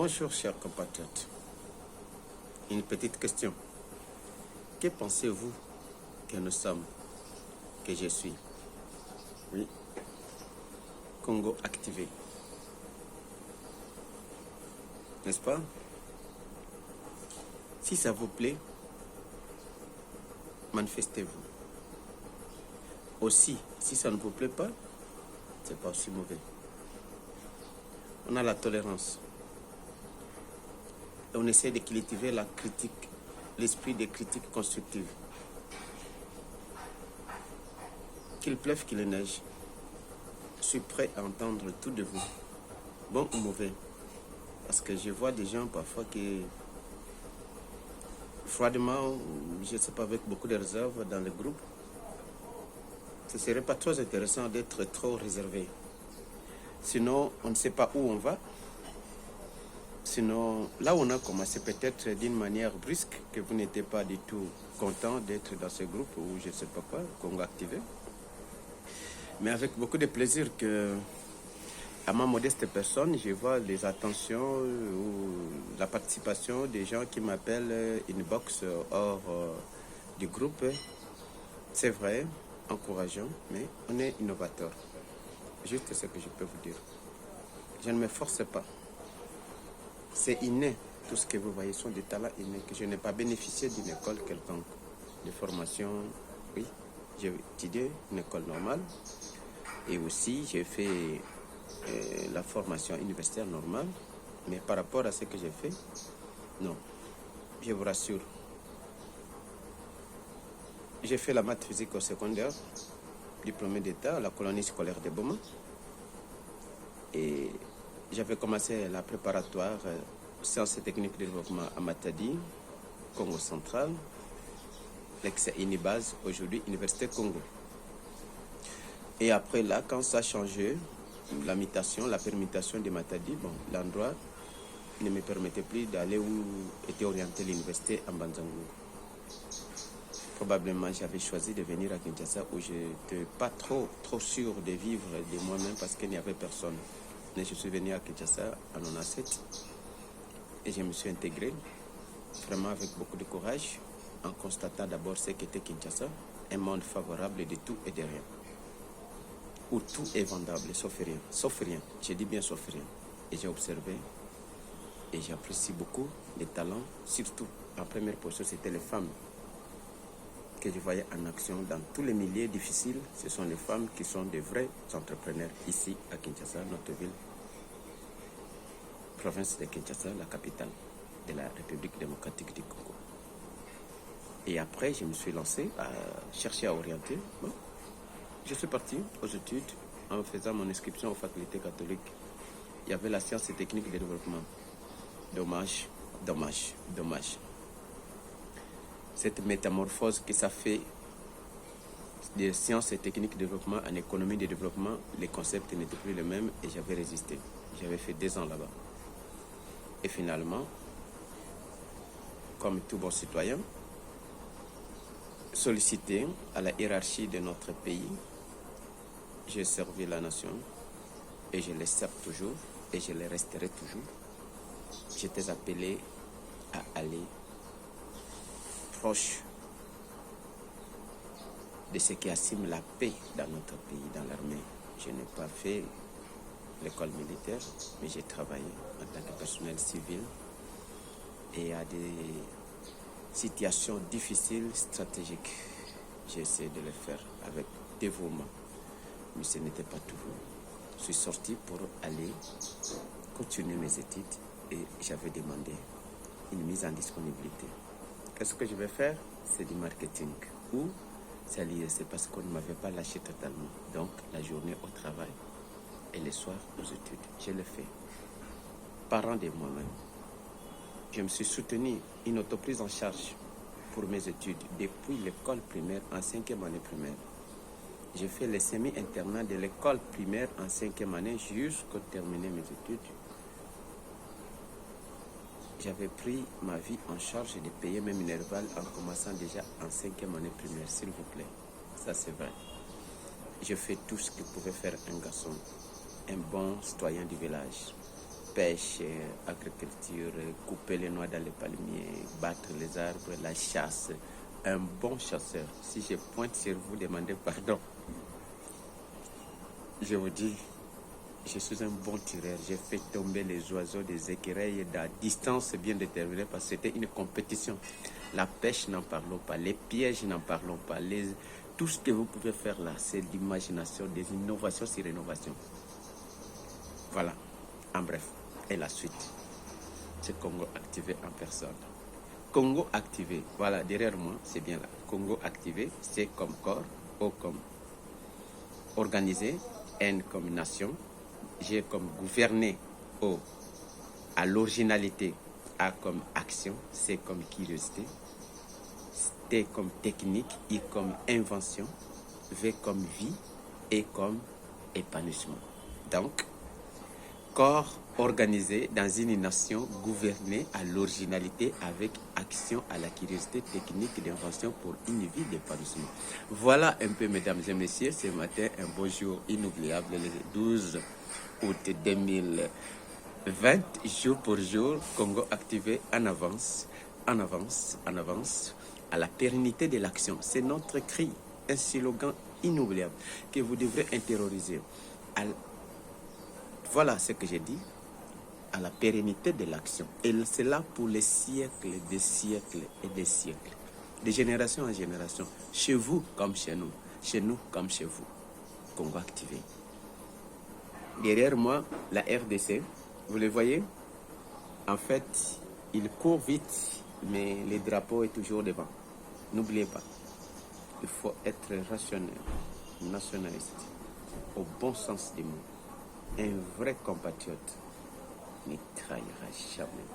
Bonjour chers compatriotes. Une petite question. Que pensez-vous que nous sommes, que je suis? Oui. Congo activé. N'est-ce pas? Si ça vous plaît, manifestez-vous. Aussi, si ça ne vous plaît pas, c'est pas aussi mauvais. On a la tolérance. Et on essaie de cultiver la critique, l'esprit de critique constructive. Qu'il pleuve, qu'il neige, je suis prêt à entendre tout de vous, bon ou mauvais. Parce que je vois des gens parfois qui, froidement, je ne sais pas, avec beaucoup de réserve dans le groupe, ce ne serait pas trop intéressant d'être trop réservé. Sinon, on ne sait pas où on va. Sinon, là où on a commencé peut-être d'une manière brusque, que vous n'étiez pas du tout content d'être dans ce groupe, ou je ne sais pas quoi, Congo activé. Mais avec beaucoup de plaisir que, à ma modeste personne, je vois les attentions ou la participation des gens qui m'appellent inbox hors du groupe. C'est vrai, encourageant, mais on est innovateur. Juste ce que je peux vous dire. Je ne me force pas. C'est inné. Tout ce que vous voyez sont des talents innés que je n'ai pas bénéficié d'une école quelconque. De formation, oui, j'ai étudié une école normale. Et aussi, j'ai fait la formation universitaire normale. Mais par rapport à ce que j'ai fait, non. Je vous rassure. J'ai fait la maths physique au secondaire, diplômé d'État à la colonie scolaire de Boma. Et j'avais commencé la préparatoire sciences et techniques de développement à Matadi, Congo central, l'ex-Unibase, aujourd'hui Université Congo. Et après là, quand ça a changé, la permutation de Matadi, bon, l'endroit ne me permettait plus d'aller où était orientée l'université à Mbanzangourou. Probablement, j'avais choisi de venir à Kinshasa où je n'étais pas trop sûr de vivre de moi-même parce qu'il n'y avait personne. Mais je suis venu à Kinshasa en 1997 et je me suis intégré vraiment avec beaucoup de courage en constatant d'abord ce qu'était Kinshasa, un monde favorable de tout et de rien. Où tout est vendable, sauf rien. Sauf rien, je dis bien sauf rien. Et j'ai observé et j'apprécie beaucoup les talents, surtout en première position, c'était les femmes que je voyais en action dans tous les milieux difficiles. Ce sont les femmes qui sont des vrais entrepreneurs ici à Kinshasa, notre ville, province de Kinshasa, la capitale de la République démocratique du Congo. Et après, je me suis lancé à chercher à orienter. Bon, je suis parti aux études en faisant mon inscription aux facultés catholiques. Il y avait la science et technique de développement. Dommage. Cette métamorphose que ça fait de sciences et techniques de développement en économie de développement, les concepts n'étaient plus les mêmes et j'avais résisté. J'avais fait 2 ans là-bas. Et finalement, comme tout bon citoyen, sollicité à la hiérarchie de notre pays, j'ai servi la nation et je le sers toujours et je le resterai toujours. J'étais appelé à aller proche de ce qui assume la paix dans notre pays, dans l'armée. Je n'ai pas fait l'école militaire, mais j'ai travaillé en tant que personnel civil et à des situations difficiles, stratégiques. J'ai essayé de le faire avec dévouement, mais ce n'était pas toujours. Je suis sorti pour aller continuer mes études et j'avais demandé une mise en disponibilité. Qu'est-ce que je vais faire? C'est du marketing. Ou c'est l'IEC parce qu'on ne m'avait pas lâché totalement. Donc, la journée au travail et le soir aux études. Je le fais. Parent de moi-même. Je me suis soutenu une autoprise en charge pour mes études depuis l'école primaire en 5e année primaire. J'ai fait les semi-internats de l'école primaire en 5e année jusqu'à terminer mes études. J'avais pris ma vie en charge de payer mes minervales en commençant déjà en 5e année primaire, s'il vous plaît. Ça, c'est vrai. Je fais tout ce que pouvait faire un garçon, un bon citoyen du village. pêche, agriculture, couper les noix dans les palmiers, battre les arbres, la chasse. Un bon chasseur. Si je pointe sur vous, demandez pardon. Je vous dis, je suis un bon tireur. J'ai fait tomber les oiseaux des écureuils à distance bien déterminée parce que c'était une compétition. La pêche, n'en parlons pas. Les pièges, n'en parlons pas. Tout ce que vous pouvez faire là, c'est l'imagination, des innovations sur innovation. Voilà, en bref. Et la suite, c'est Congo activé en personne. Congo activé, voilà, derrière moi, c'est bien là. Congo activé, c'est comme corps, O comme organisé, N comme nation, G comme gouverner, O à l'originalité, A comme action, C comme curiosité, T comme technique, I comme invention, V comme vie, E comme épanouissement. Donc, corps organisé dans une nation gouvernée à l'originalité avec action à la curiosité technique d'invention pour une vie d'épanouissement. Voilà un peu, mesdames et messieurs, ce matin, un beau jour inoubliable, le 12 août 2020, jour pour jour, Congo activé en avance, en avance, en avance, à la pérennité de l'action. C'est notre cri, un slogan inoubliable que vous devrez intérioriser. Voilà ce que j'ai dit, à la pérennité de l'action. Et c'est là pour les siècles, des siècles et des siècles, de génération en génération, chez vous comme chez nous comme chez vous. Congo activé. Derrière moi, la RDC, vous le voyez, en fait, il court vite, mais le drapeau est toujours devant. N'oubliez pas, il faut être rationnel, nationaliste, au bon sens du mot. Un vrai compatriote ne trahira jamais.